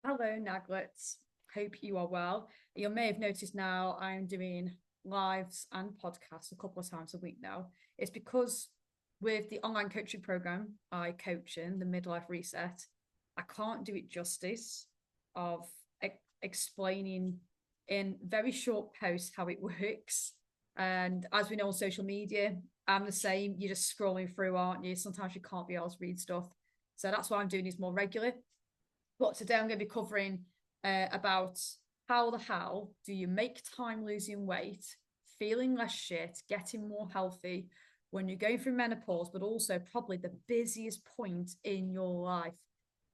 Hello, Naglets. Hope you are well. You may have noticed now I'm doing lives and podcasts a couple of times a week now. It's because with the online coaching program I coach in, the Midlife Reset, I can't do it justice of explaining in very short posts how it works. And as we know on social media, I'm the same. You're just scrolling through, aren't you? Sometimes you can't be able to read stuff. So that's why I'm doing this more regular. But today I'm going to be covering about how the hell do you make time losing weight, feeling less shit, getting more healthy when you're going through menopause, but also probably the busiest point in your life.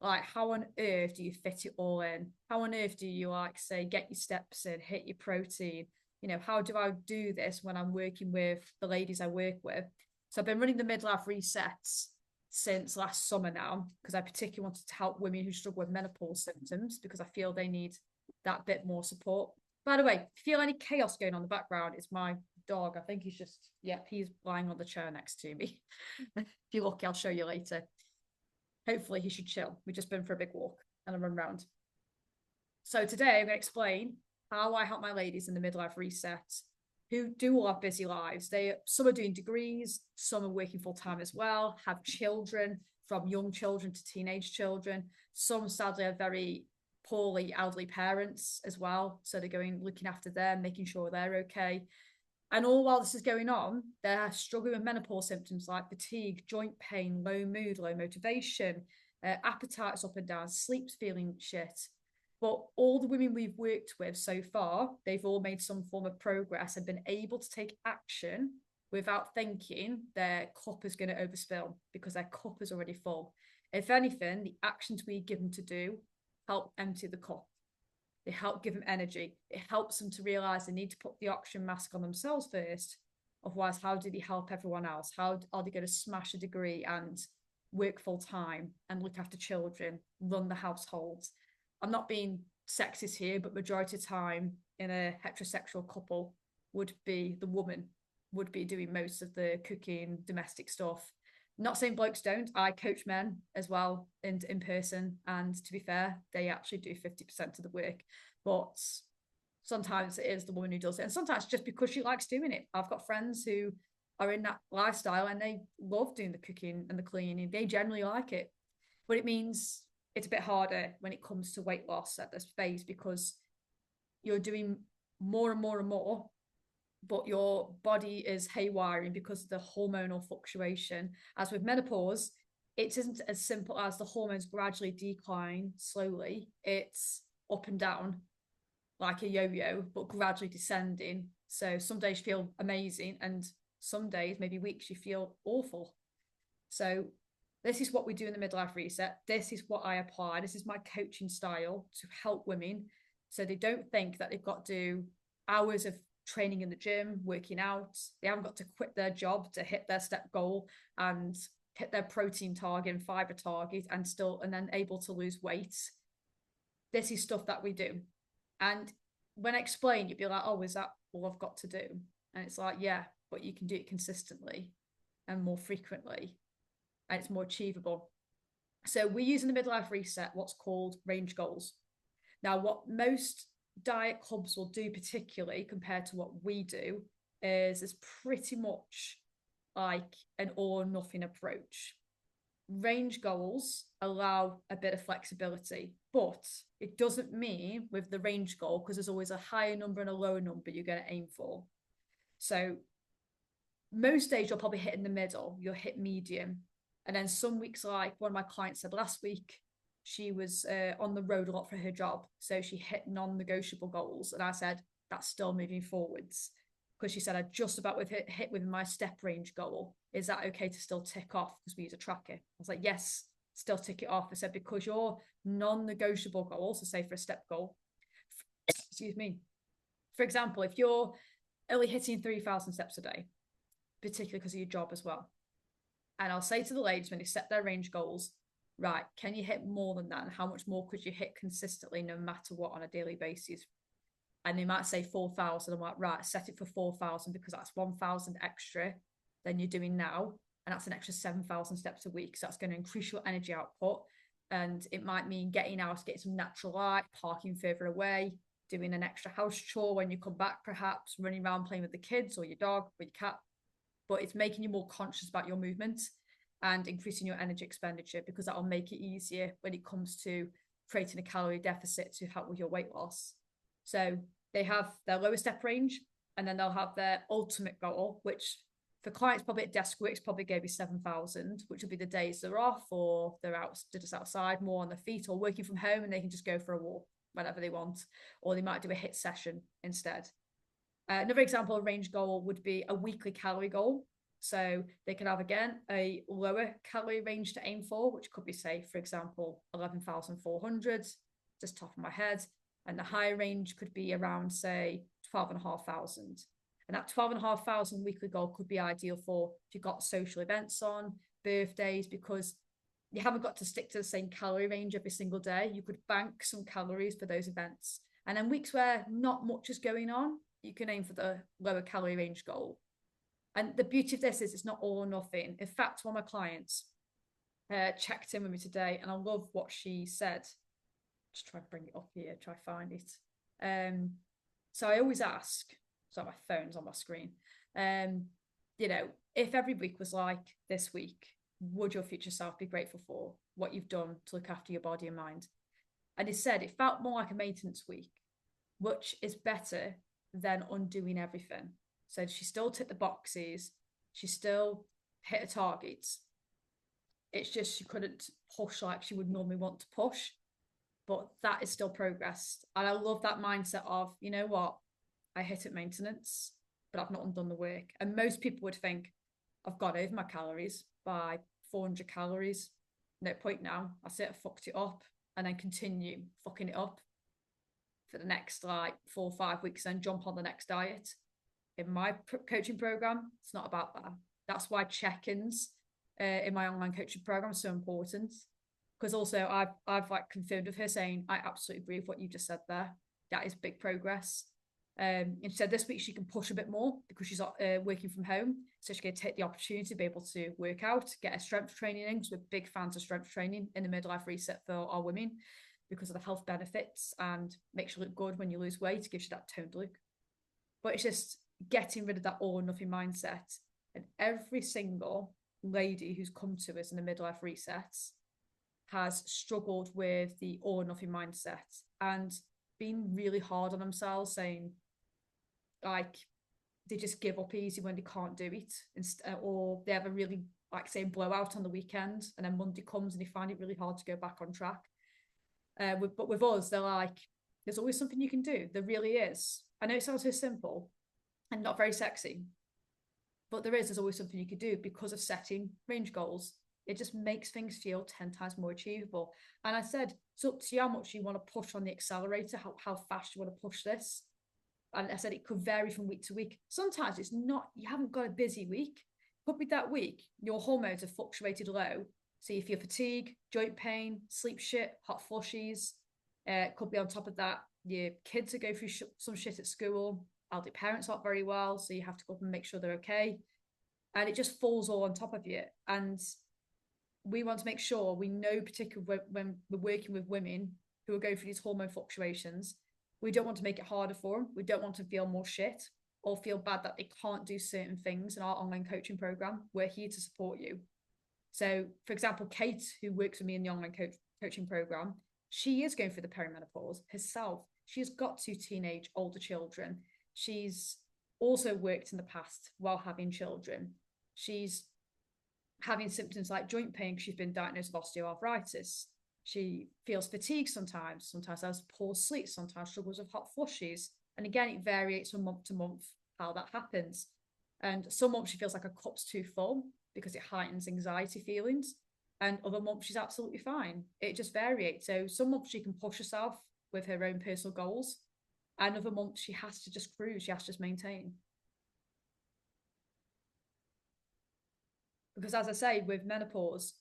Like, how on earth do you fit it all in? How on earth do you, like, say, get your steps in, hit your protein? How do I do this when I'm working with the ladies I work with? So I've been running the midlife resets since last summer now, because I particularly wanted to help women who struggle with menopause symptoms because I feel they need that bit more support. By the way, if you feel any chaos going on in the background, it's my dog. I think he's lying on the chair next to me. If you're lucky, I'll show you later. Hopefully, he should chill. We've just been for a big walk and a run round. So today, I'm going to explain how I help my ladies in the midlife reset who do have busy lives. Some are doing degrees, some are working full time as well, have children, from young children to teenage children. Some sadly are very poorly elderly parents as well. So they're going looking after them, making sure they're okay. And all while this is going on, they're struggling with menopause symptoms like fatigue, joint pain, low mood, low motivation, appetite's up and down, sleep's feeling shit. But all the women we've worked with so far, they've all made some form of progress and been able to take action without thinking their cup is going to overspill because their cup is already full. If anything, the actions we give them to do help empty the cup. They help give them energy. It helps them to realize they need to put the oxygen mask on themselves first. Otherwise, how do they help everyone else? How are they going to smash a degree and work full time and look after children, run the household? I'm not being sexist here, but majority of time in a heterosexual couple would be the woman would be doing most of the cooking, domestic stuff. Not saying blokes don't. I coach men as well in person, and to be fair, they actually do 50% of the work. But sometimes it is the woman who does it, and sometimes just because she likes doing it. I've got friends who are in that lifestyle and they love doing the cooking and the cleaning. They generally like it, but it means it's a bit harder when it comes to weight loss at this phase because you're doing more and more and more, but your body is haywiring because of the hormonal fluctuation. As with menopause, it isn't as simple as the hormones gradually decline slowly. It's up and down like a yo-yo, but gradually descending. So some days you feel amazing, and some days, maybe weeks, you feel awful. So this is what we do in the midlife reset. This is what I apply. This is my coaching style to help women so they don't think that they've got to do hours of training in the gym, working out. They haven't got to quit their job to hit their step goal and hit their protein target and fiber target and then able to lose weight. This is stuff that we do. And when I explain, you'd be like, oh, is that all I've got to do? And it's like, yeah, but you can do it consistently and more frequently, and it's more achievable. So we use in the midlife reset what's called range goals. Now, what most diet clubs will do, particularly compared to what we do, is it's pretty much like an all or nothing approach. Range goals allow a bit of flexibility, but it doesn't mean with the range goal, because there's always a higher number and a lower number you're going to aim for. So most days you'll probably hit in the middle, you'll hit medium. And then some weeks, like one of my clients said last week, she was on the road a lot for her job. So she hit non-negotiable goals. And I said, that's still moving forwards. Because she said, I just about hit with my step range goal. Is that okay to still tick off? Because we use a tracker. I was like, yes, still tick it off. I said, because your non-negotiable goals, so say for a step goal, excuse me, for example, if you're only hitting 3,000 steps a day, particularly because of your job as well. And I'll say to the ladies when they set their range goals, right, can you hit more than that? And how much more could you hit consistently no matter what on a daily basis? And they might say 4,000. I'm like, right, set it for 4,000 because that's 1,000 extra than you're doing now. And that's an extra 7,000 steps a week. So that's going to increase your energy output. And it might mean getting out, getting some natural light, parking further away, doing an extra house chore when you come back, perhaps running around playing with the kids or your dog or your cat. But it's making you more conscious about your movement and increasing your energy expenditure, because that will make it easier when it comes to creating a calorie deficit to help with your weight loss. So they have their lower step range, and then they'll have their ultimate goal, which for clients probably at desk work, it's probably going to be 7,000, which will be the days they're off or they're out, they're just outside more on their feet or working from home, and they can just go for a walk whenever they want, or they might do a HIIT session instead. Another example of range goal would be a weekly calorie goal. So they could have, again, a lower calorie range to aim for, which could be, say, for example, 11,400, just top of my head. And the higher range could be around, say, 12,500. And that 12,500 weekly goal could be ideal for if you've got social events on, birthdays, because you haven't got to stick to the same calorie range every single day. You could bank some calories for those events. And then weeks where not much is going on, you can aim for the lower calorie range goal. And the beauty of this is it's not all or nothing. In fact, one of my clients checked in with me today, and I love what she said. Just try to bring it up here, try to find it. So I always ask, so my phone's on my screen, if every week was like this week, would your future self be grateful for what you've done to look after your body and mind? And he said it felt more like a maintenance week, which is better than undoing everything. So she still ticked the boxes, she still hit her targets. It's just she couldn't push like she would normally want to push, but that is still progress. And I love that mindset of, you know what, I hit at maintenance, but I've not undone the work. And most people would think, I've got over my calories by 400 calories. No point now. I said I fucked it up, and then continue fucking it up for the next like 4 or 5 weeks, and jump on the next diet. In my coaching program, it's not about that. That's why check-ins in my online coaching program are so important. Because also I've like confirmed with her, saying I absolutely agree with what you just said there. That is big progress. And she said this week she can push a bit more because she's working from home, so she can take the opportunity to be able to work out, get her strength training in, because we're big fans of strength training in the midlife reset for our women, because of the health benefits, and makes you look good when you lose weight, gives you that toned look. But it's just getting rid of that all or nothing mindset. And every single lady who's come to us in the midlife resets has struggled with the all or nothing mindset and been really hard on themselves, saying like they just give up easy when they can't do it, or they have a really, like, say, blowout on the weekend, and then Monday comes and they find it really hard to go back on track. But with us, they're like, there's always something you can do. There really is. I know it sounds so simple and not very sexy, but there's always something you could do because of setting range goals. It just makes things feel 10 times more achievable. And I said, it's up to you how much you want to push on the accelerator, how fast you want to push this. And I said it could vary from week to week. Sometimes it's not, you haven't got a busy week. Could be that week your hormones have fluctuated low, so you feel fatigue, joint pain, sleep shit, hot flushes. Could be on top of that, your kids are going through some shit at school. Elderly parents aren't very well, so you have to go up and make sure they're okay. And it just falls all on top of you. And we want to make sure we know, particularly when we're working with women who are going through these hormone fluctuations, we don't want to make it harder for them. We don't want to feel more shit or feel bad that they can't do certain things in our online coaching program. We're here to support you. So, for example, Kate, who works with me in the online coaching program, she is going through the perimenopause herself. She's got 2 teenage older children. She's also worked in the past while having children. She's having symptoms like joint pain because she's been diagnosed with osteoarthritis. She feels fatigue sometimes has poor sleep, sometimes struggles with hot flushes. And again, it varies from month to month how that happens. And some months she feels like her cup's too full because it heightens anxiety feelings. And other months she's absolutely fine. It just varies. So some months she can push herself with her own personal goals. And other months she has to just cruise, she has to just maintain. Because as I say, with menopause,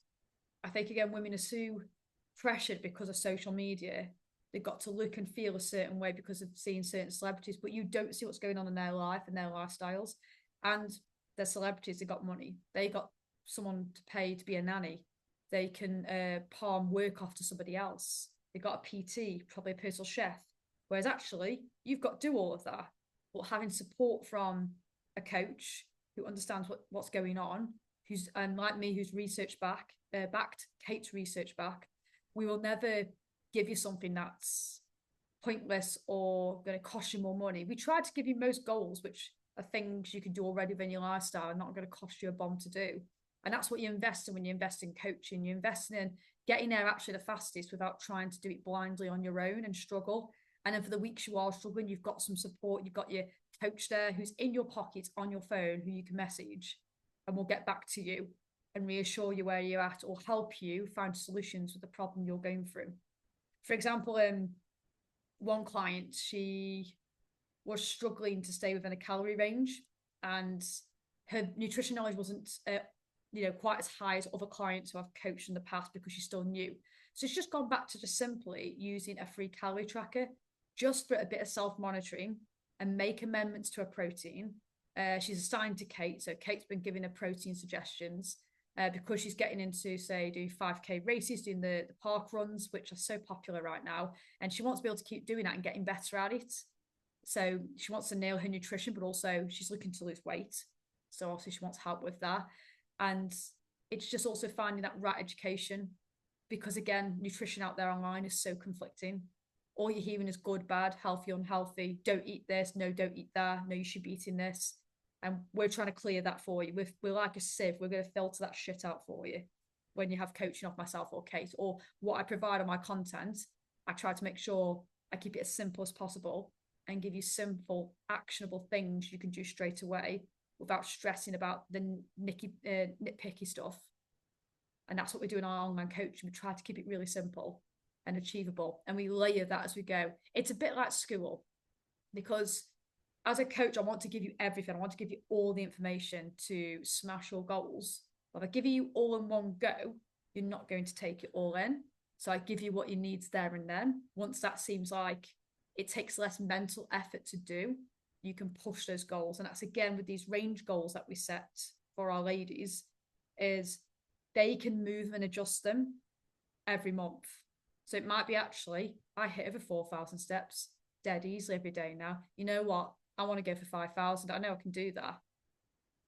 I think, again, women are so pressured because of social media. They've got to look and feel a certain way because of seeing certain celebrities, but you don't see what's going on in their life and their lifestyles. And they're celebrities, they got money. They got someone to pay to be a nanny. They can palm work off to somebody else. They've got a PT, probably a personal chef. Whereas actually, you've got to do all of that. But having support from a coach who understands what's going on, who's like me, who's backed Kate's research back, we will never give you something that's pointless or going to cost you more money. We try to give you most goals, which are things you can do already within your lifestyle, not going to cost you a bomb to do. And that's what you invest in when you invest in coaching. You're investing in getting there actually the fastest without trying to do it blindly on your own and struggle. And then for the weeks you are struggling, you've got some support. You've got your coach there who's in your pocket on your phone, who you can message and will get back to you and reassure you where you're at or help you find solutions with the problem you're going through. For example, one client, she was struggling to stay within a calorie range, and her nutrition knowledge wasn't quite as high as other clients who I've coached in the past because she's still new. So she's just gone back to just simply using a free calorie tracker just for a bit of self-monitoring and make amendments to her protein. She's assigned to Kate, so Kate's been giving her protein suggestions because she's getting into, say, do 5K races, doing the park runs, which are so popular right now. And she wants to be able to keep doing that and getting better at it. So she wants to nail her nutrition, but also she's looking to lose weight. So obviously she wants help with that. And it's just also finding that right education, because again, nutrition out there online is so conflicting. All you're hearing is good, bad, healthy, unhealthy. Don't eat this. No, don't eat that. No, you should be eating this. And we're trying to clear that for you. We're like a sieve. We're going to filter that shit out for you when you have coaching off myself or Kate, or what I provide on my content. I try to make sure I keep it as simple as possible and give you simple, actionable things you can do straight away without stressing about the nitpicky stuff. And that's what we do in our online coaching. We try to keep it really simple and achievable, and we layer that as we go. It's a bit like school, because as a coach, I want to give you everything. I want to give you all the information to smash your goals. But if I give you all in one go, you're not going to take it all in. So I give you what you need there and then. Once that seems like it takes less mental effort to do, you can push those goals. And that's again with these range goals that we set for our ladies, is they can move and adjust them every month. So it might be, actually, I hit over 4,000 steps dead easily every day now. You know what? I want to go for 5,000. I know I can do that.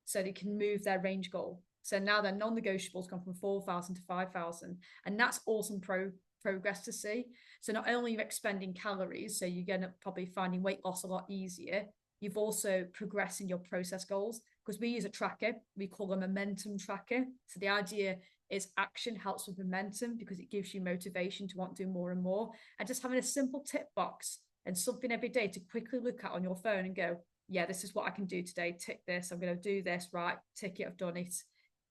So they can move their range goal. So now their non-negotiables gone from 4,000 to 5,000. And that's awesome progress to see. So not only are you expending calories, so you're going to probably finding weight loss a lot easier, you've also progressing your process goals, because we use a tracker. We call a momentum tracker. So the idea is action helps with momentum because it gives you motivation to want to do more and more. And just having a simple tip box and something every day to quickly look at on your phone and go, yeah, this is what I can do today. Tick this. I'm going to do this. Right. Tick it. I've done it.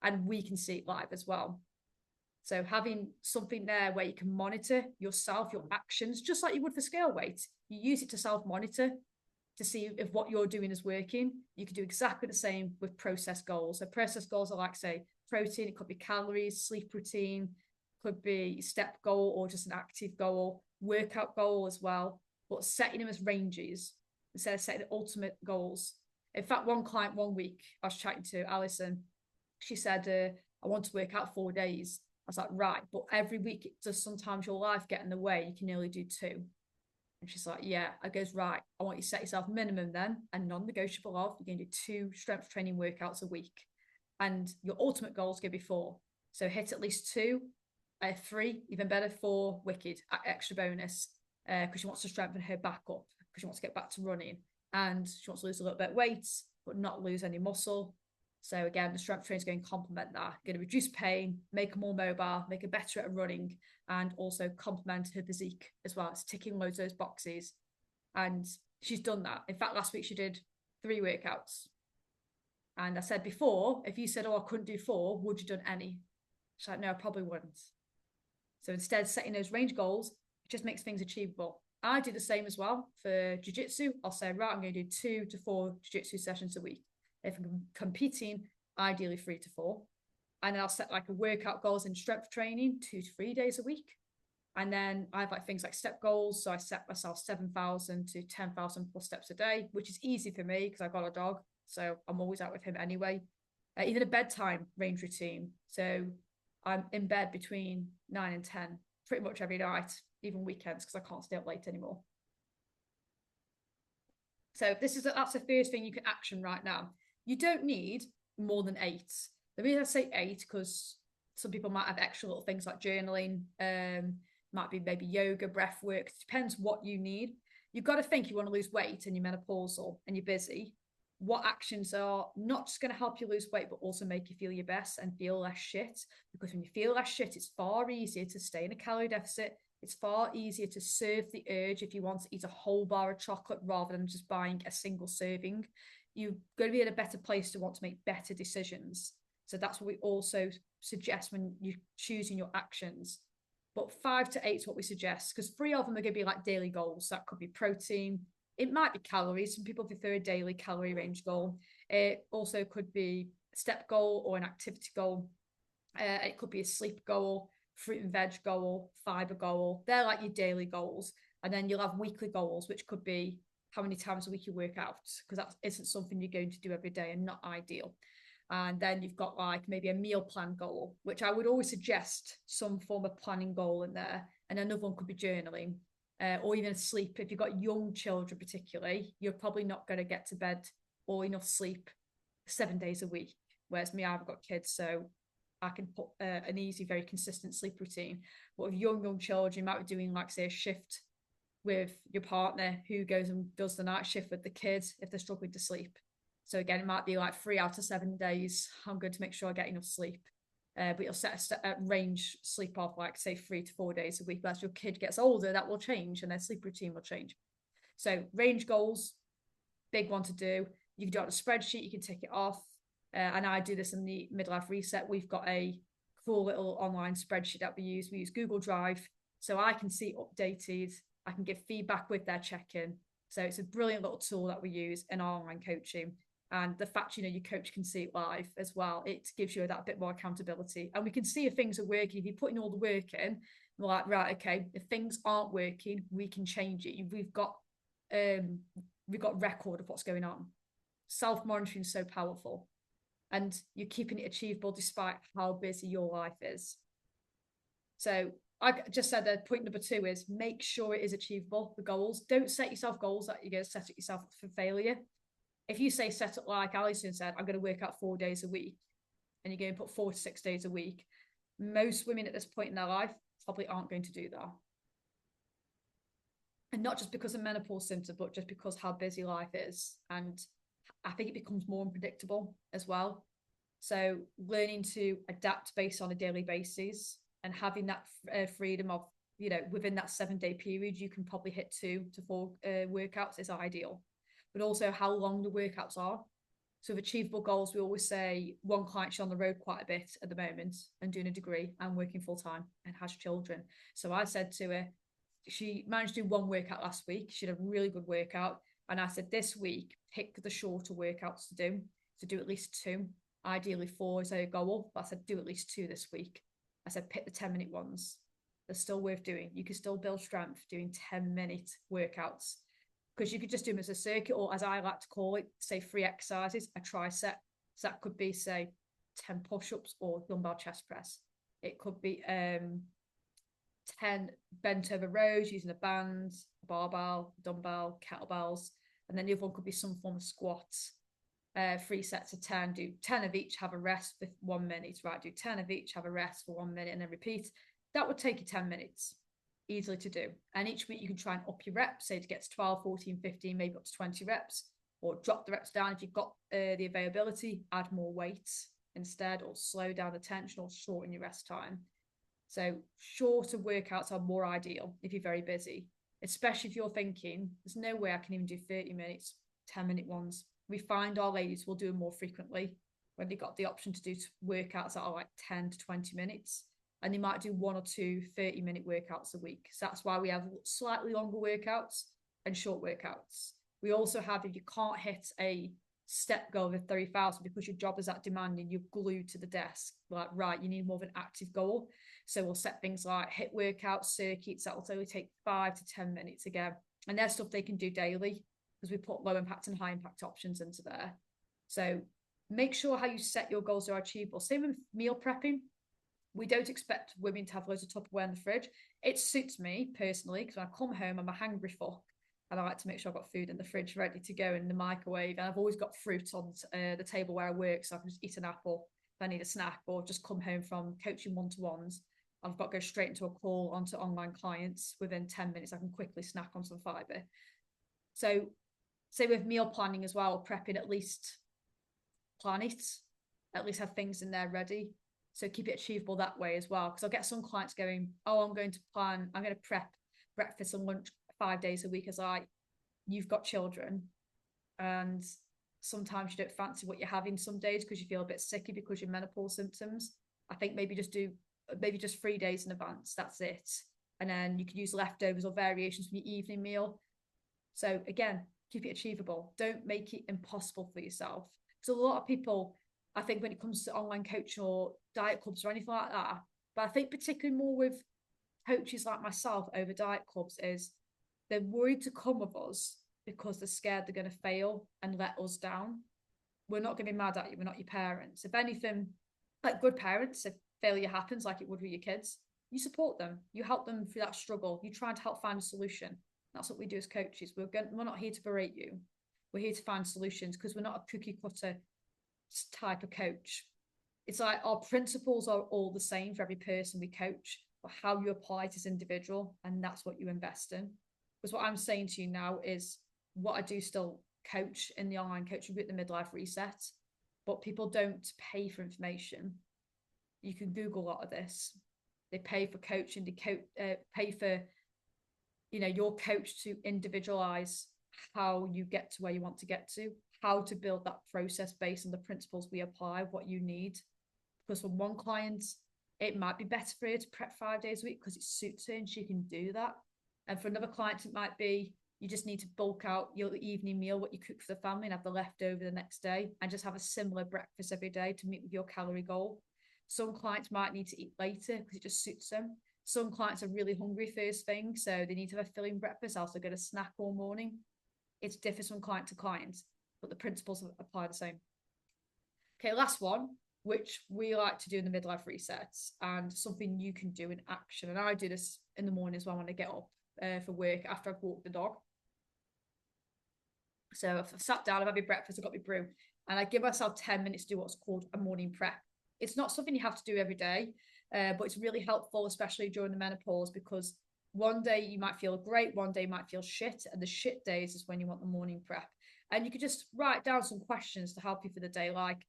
And we can see it live as well. So having something there where you can monitor yourself, your actions, just like you would for scale weight. You use it to self-monitor to see if what you're doing is working. You can do exactly the same with process goals. So process goals are like, say, protein. It could be calories, sleep routine, could be step goal or just an active goal, workout goal as well. But setting them as ranges instead of setting the ultimate goals. In fact, one client one week, I was chatting to Alison. She said, I want to work out 4 days. I was like, right, but every week, does sometimes your life get in the way? You can only do 2. And she's like, yeah. I goes, right, I want you to set yourself minimum then, and non-negotiable of, you're going to do 2 strength training workouts a week. And your ultimate goal is going to be 4. So hit at least 2, 3, even better, 4, wicked, extra bonus. Because she wants to strengthen her back up, because she wants to get back to running, and she wants to lose a little bit of weight but not lose any muscle. So again, the strength training is going to complement that, going to reduce pain, make her more mobile, make her better at running, and also complement her physique as well. It's ticking loads of those boxes, and she's done that. In fact, last week she did 3 workouts, and I said before, if you said, oh, I couldn't do 4, would you done any? She's like, no, I probably wouldn't. So instead of setting those range goals, just makes things achievable. I do the same as well for jiu-jitsu. I'll say, right, I'm going to do 2 to 4 jiu-jitsu sessions a week. If I'm competing, ideally 3 to 4. And then I'll set like a workout goals in strength training 2 to 3 days a week. And then I have like things like step goals. So I set myself 7,000 to 10,000 plus steps a day, which is easy for me because I've got a dog. So I'm always out with him anyway. Even a bedtime range routine. So I'm in bed between 9 and 10 pretty much every night, even weekends, because I can't stay up late anymore. So that's the first thing you can action right now. You don't need more than 8. The reason I say 8, because some people might have extra little things like journaling, might be maybe yoga, breath work. It depends what you need. You've got to think you want to lose weight and you're menopausal and you're busy. What actions are not just going to help you lose weight, but also make you feel your best and feel less shit? Because when you feel less shit, it's far easier to stay in a calorie deficit. It's far easier to serve the urge if you want to eat a whole bar of chocolate rather than just buying a single serving. You're going to be in a better place to want to make better decisions. So that's what we also suggest when you're choosing your actions. But 5 to 8 is what we suggest, because 3 of them are going to be like daily goals. That could be protein. It might be calories. Some people prefer a daily calorie range goal. It also could be a step goal or an activity goal. It could be a sleep goal, fruit and veg goal, fiber goal. They're like your daily goals. And then you'll have weekly goals, which could be how many times a week you work out, because that isn't something you're going to do every day and not ideal. And then you've got like maybe a meal plan goal, which I would always suggest some form of planning goal in there. And another one could be journaling, or even sleep. If you've got young children, particularly, you're probably not going to get to bed or enough sleep 7 days a week. Whereas me, I've got kids, so I can put an easy, very consistent sleep routine. But with young children, you might be doing, like, say, a shift with your partner who goes and does the night shift with the kids if they're struggling to sleep. So again, it might be like 3 out of 7 days. I'm going to make sure I get enough sleep. But you'll set a range sleep off, like say 3 to 4 days a week. But as your kid gets older, that will change and their sleep routine will change. So range goals, big one to do. You can do it on a spreadsheet, you can tick it off. And I do this in the midlife reset. We've got a cool little online spreadsheet that we use. We use Google Drive, so I can see updated. I can give feedback with their check-in. So it's a brilliant little tool that we use in our online coaching. And the fact, your coach can see it live as well, it gives you that bit more accountability. And we can see if things are working. If you're putting all the work in, we're like, right, okay, if things aren't working, we can change it. We've got record of what's going on. Self-monitoring is so powerful. And you're keeping it achievable despite how busy your life is. So I just said that point number 2 is make sure it is achievable, the goals. Don't set yourself goals that you're going to set it yourself for failure. If you say set up like Alison said, I'm going to work out 4 days a week, and you're going to put 4 to 6 days a week, most women at this point in their life probably aren't going to do that. And not just because of menopause symptoms, but just because how busy life is. And I think it becomes more unpredictable as well. So learning to adapt based on a daily basis and having that freedom of, within that 7-day period, you can probably hit 2 to 4 workouts is ideal. But also how long the workouts are. So with achievable goals, we always say one client's on the road quite a bit at the moment and doing a degree and working full time and has children. So I said to her, she managed to do 1 workout last week. She had a really good workout. And I said, this week, pick the shorter workouts to do. So do at least 2, ideally 4 is a goal. But I said, do at least 2 this week. I said, pick the 10-minute ones. They're still worth doing. You can still build strength doing 10-minute workouts. Because you could just do them as a circuit, or as I like to call it, say 3 exercises, a tricep. So that could be, say, 10 push-ups or dumbbell chest press. It could be 10 bent over rows using a band, barbell, dumbbell, kettlebells. And then the other one could be some form of squats. 3 sets of 10, do 10 of each, have a rest for 1 minute, right? Do 10 of each, have a rest for 1 minute, and then repeat. That would take you 10 minutes. Easily to do. And each week you can try and up your reps, say to get to 12, 14, 15, maybe up to 20 reps, or drop the reps down if you've got the availability, add more weights instead, or slow down the tension or shorten your rest time. So shorter workouts are more ideal if you're very busy, especially if you're thinking, there's no way I can even do 30 minutes, 10-minute ones. We find our ladies will do them more frequently when they got the option to do workouts that are like 10 to 20 minutes. And they might do 1 or 2 30-minute workouts a week. So that's why we have slightly longer workouts and short workouts. We also have, if you can't hit a step goal of 30,000 because your job is that demanding, you're glued to the desk, like, right, you need more of an active goal. So we'll set things like HIIT workouts, circuits that will only take 5 to 10 minutes again. And there's stuff they can do daily because we put low impact and high impact options into there. So make sure how you set your goals are achievable. Same with meal prepping. We don't expect women to have loads of Tupperware in the fridge. It suits me personally because when I come home, I'm a hungry fuck. And I like to make sure I've got food in the fridge ready to go in the microwave. And I've always got fruit on the table where I work, so I can just eat an apple if I need a snack, or just come home from coaching one-to-ones. I've got to go straight into a call onto online clients. Within 10 minutes, I can quickly snack on some fibre. So, say with meal planning as well, prepping, at least plan it, at least have things in there ready. So keep it achievable that way as well. Because I'll get some clients going, oh, I'm going to prep breakfast and lunch 5 days a week. As you've got children, and sometimes you don't fancy what you're having some days because you feel a bit sicky because your menopause symptoms. I think maybe just 3 days in advance. That's it. And then you can use leftovers or variations from your evening meal. So again, keep it achievable. Don't make it impossible for yourself. So a lot of people, I think when it comes to online coaching or diet clubs or anything like that, but I think particularly more with coaches like myself over diet clubs, is they're worried to come with us because they're scared they're going to fail and let us down. We're not going to be mad at you. We're not your parents. If anything, like good parents, if failure happens like it would with your kids, you support them. You help them through that struggle. You try to help find a solution. That's what we do as coaches. We're not here to berate you. We're here to find solutions because we're not a cookie cutter type of coach. It's like our principles are all the same for every person we coach, but how you apply it is individual, and that's what you invest in. Because what I'm saying to you now is what I do still coach in the online coaching group, the midlife reset, but people don't pay for information. You can Google a lot of this. They pay for coaching, pay for your coach to individualize how you get to where you want to get to, how to build that process based on the principles we apply, what you need. Because for one client, it might be better for her to prep 5 days a week because it suits her and she can do that. And for another client, it might be you just need to bulk out your evening meal, what you cook for the family, and have the leftover the next day, and just have a similar breakfast every day to meet with your calorie goal. Some clients might need to eat later because it just suits them. Some clients are really hungry first thing, so they need to have a filling breakfast, also get a snack all morning. It differs from client to client, but the principles apply the same. Okay, last one, which we like to do in the midlife resets, and something you can do in action. And I do this in the morning as well when I get up for work after I've walked the dog. So if I've sat down, I've had my breakfast, I've got my brew, and I give myself 10 minutes to do what's called a morning prep. It's not something you have to do every day, but it's really helpful, especially during the menopause, because one day you might feel great, one day you might feel shit, and the shit days is when you want the morning prep. And you could just write down some questions to help you for the day, like,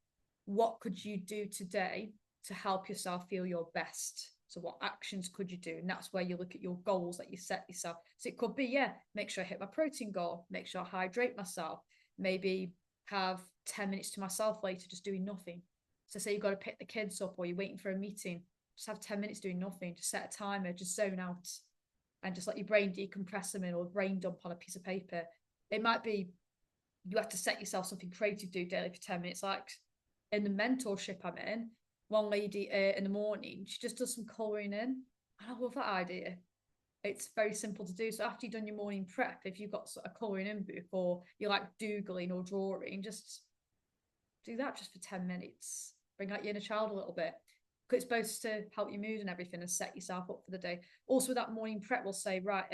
what could you do today to help yourself feel your best? So what actions could you do? And that's where you look at your goals that you set yourself. So it could be, make sure I hit my protein goal, make sure I hydrate myself, maybe have 10 minutes to myself later, just doing nothing. So say you've got to pick the kids up or you're waiting for a meeting, just have 10 minutes doing nothing, just set a timer, just zone out and just let your brain decompress them in, or brain dump on a piece of paper. It might be you have to set yourself something creative to do daily for 10 minutes. Like in the mentorship I'm in, one lady in the morning, she just does some colouring in. And I love that idea. It's very simple to do. So after you've done your morning prep, if you've got a colouring in book or you like doodling or drawing, just do that just for 10 minutes. Bring out your inner child a little bit. Because it's supposed to help your mood and everything and set yourself up for the day. Also, that morning prep will say, right,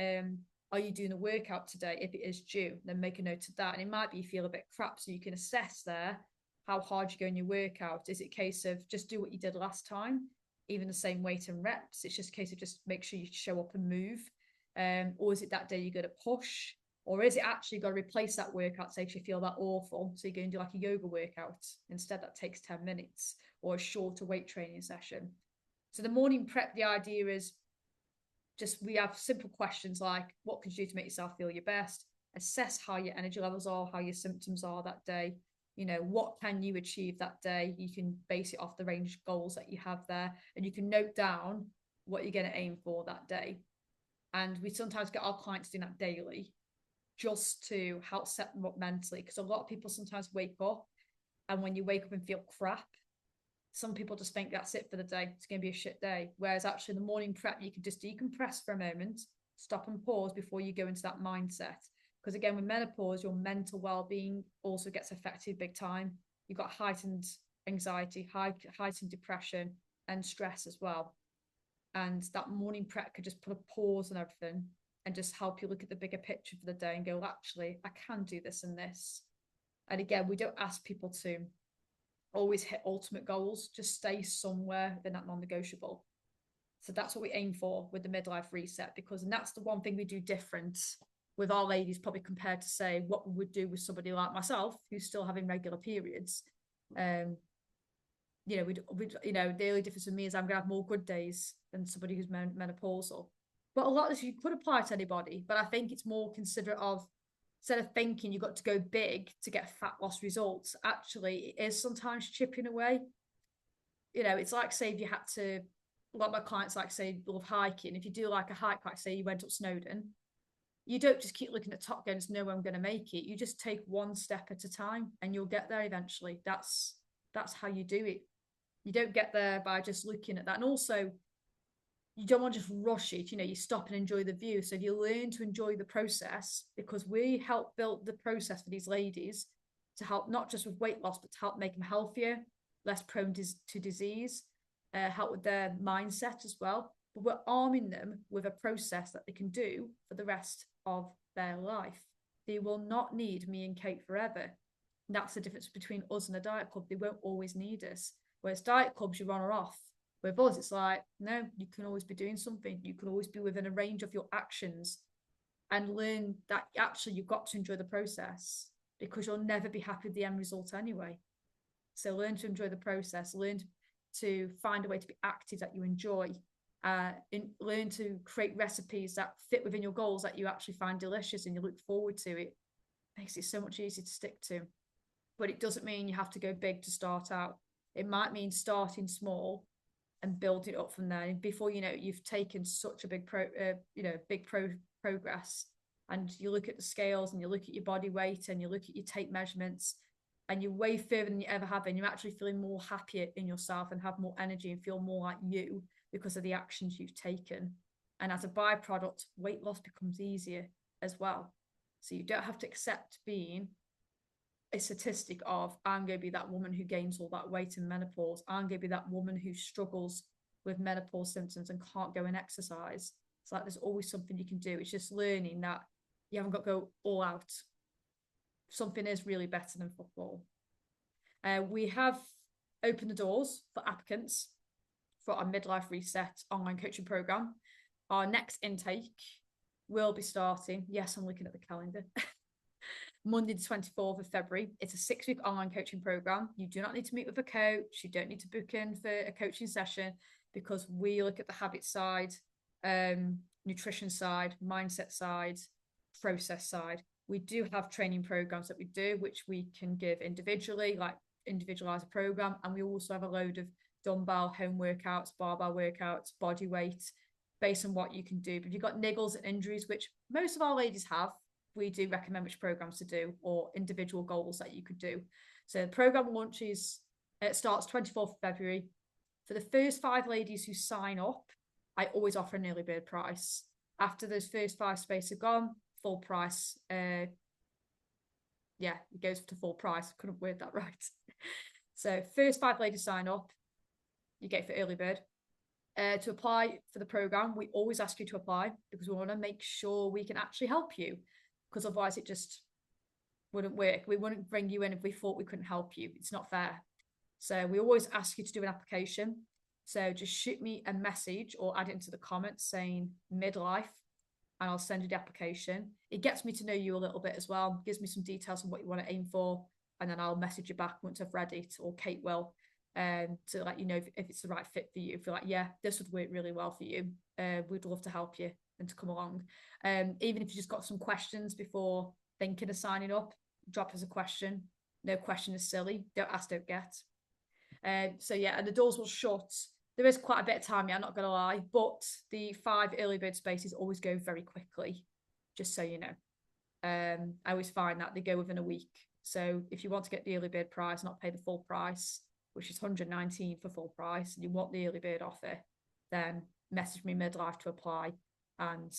are you doing a workout today? If it is due, then make a note of that. And it might be you feel a bit crap, so you can assess there how hard you go in your workout. Is it a case of just do what you did last time, even the same weight and reps? It's just a case of just make sure you show up and move. Or is it that day you're going to push? Or is it actually got to replace that workout, say if you feel that awful, so you're going to do like a yoga workout instead, that takes 10 minutes, or a shorter weight training session. So the morning prep, the idea is just we have simple questions like, what could you do to make yourself feel your best? Assess how your energy levels are, how your symptoms are that day. What can you achieve that day? You can base it off the range of goals that you have there, and you can note down what you're going to aim for that day. And we sometimes get our clients doing that daily just to help set them up mentally, because a lot of people sometimes wake up, and when you wake up and feel crap, some people just think that's it for the day, it's going to be a shit day. Whereas actually in the morning prep, you can just decompress for a moment, stop and pause before you go into that mindset. Because again, with menopause, your mental well-being also gets affected big time. You've got heightened anxiety, heightened depression, and stress as well. And that morning prep could just put a pause on everything and just help you look at the bigger picture for the day and go, well, actually, I can do this and this. And again, we don't ask people to always hit ultimate goals, just stay somewhere within that non-negotiable. So that's what we aim for with the midlife reset, because and that's the one thing we do different with our ladies, probably compared to say what we would do with somebody like myself who's still having regular periods. You know, the only difference with me is I'm gonna have more good days than somebody who's menopausal. But a lot of this you could apply to anybody, but I think it's more considerate of, instead of thinking you've got to go big to get fat loss results, actually it is sometimes chipping away. You know, it's like, say if you had to, a lot of my clients like say love hiking. If you do like a hike, like say you went up Snowdon, you don't just keep looking at top going, there's no way I'm going to make it. You just take one step at a time and you'll get there eventually. That's how you do it. You don't get there by just looking at that. And also, you don't want to just rush it. You know, you stop and enjoy the view. So if you learn to enjoy the process, because we help build the process for these ladies to help not just with weight loss, but to help make them healthier, less prone to disease, help with their mindset as well. But we're arming them with a process that they can do for the rest of their life. They will not need me and Kate forever. And that's the difference between us and a diet club. They won't always need us. Whereas diet clubs, you're on or off. With us, it's like, no, you can always be doing something. You can always be within a range of your actions and learn that actually you've got to enjoy the process, because you'll never be happy with the end result anyway. So learn to enjoy the process, learn to find a way to be active that you enjoy, learn to create recipes that fit within your goals that you actually find delicious and you look forward to. It makes it so much easier to stick to. But it doesn't mean you have to go big to start out. It might mean starting small and build it up from there. And before you know it, you've taken such a big progress. And you look at the scales and you look at your body weight and you look at your tape measurements and you're way further than you ever have been. You're actually feeling more happier in yourself and have more energy and feel more like you because of the actions you've taken. And as a byproduct, weight loss becomes easier as well. So you don't have to accept being a statistic of, I'm going to be that woman who gains all that weight in menopause. I'm going to be that woman who struggles with menopause symptoms and can't go and exercise. It's like there's always something you can do. It's just learning that you haven't got to go all out. Something is really better than football. We have opened the doors for applicants for our midlife reset online coaching program. Our next intake will be starting. Yes, I'm looking at the calendar. Monday the 24th of February. It's a 6-week online coaching program. You do not need to meet with a coach. You don't need to book in for a coaching session, because we look at the habit side, nutrition side, mindset side, process side. We do have training programs that we do, which we can give individually, like individualize a program. And we also have a load of dumbbell home workouts, barbell workouts, body weight, based on what you can do. But if you've got niggles and injuries, which most of our ladies have, we do recommend which programs to do or individual goals that you could do. So the program launches, it starts 24th of February. For the first 5 ladies who sign up, I always offer an early bird price. After those first 5 spaces are gone, full price. It goes to full price. Couldn't word that right. So first 5 ladies sign up, you get for early bird. To apply for the program, we always ask you to apply, because we want to make sure we can actually help you, because otherwise it just wouldn't work. We wouldn't bring you in if we thought we couldn't help you. It's not fair. So we always ask you to do an application. So just shoot me a message or add it into the comments saying midlife, and I'll send you the application. It gets me to know you a little bit as well, gives me some details on what you want to aim for, and then I'll message you back once I've read it, or Kate will, to let you know if it's the right fit for you. If you're like, yeah, this would work really well for you, we'd love to help you and to come along. Even if you just got some questions before thinking of signing up, drop us a question. No question is silly. Don't ask, don't get. And the doors will shut. There is quite a bit of time, I'm not going to lie, but the 5 early bird spaces always go very quickly, just so you know. I always find that they go within a week. So if you want to get the early bird price, not pay the full price, which is $119 for full price, and you want the early bird offer, then message me midlife to apply. And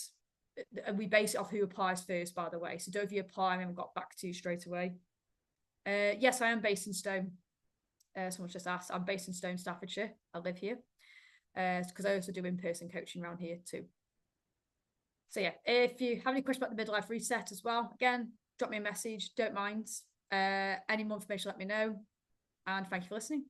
we base it off who applies first, by the way. So don't, if you apply, I haven't got back to you straight away. Yes, I am based in Stone. Someone just asked. I'm based in Stone, Staffordshire. I live here because I also do in-person coaching around here too. So yeah, if you have any questions about the midlife reset as well, again, drop me a message. Don't mind. Any more information, let me know. And thank you for listening.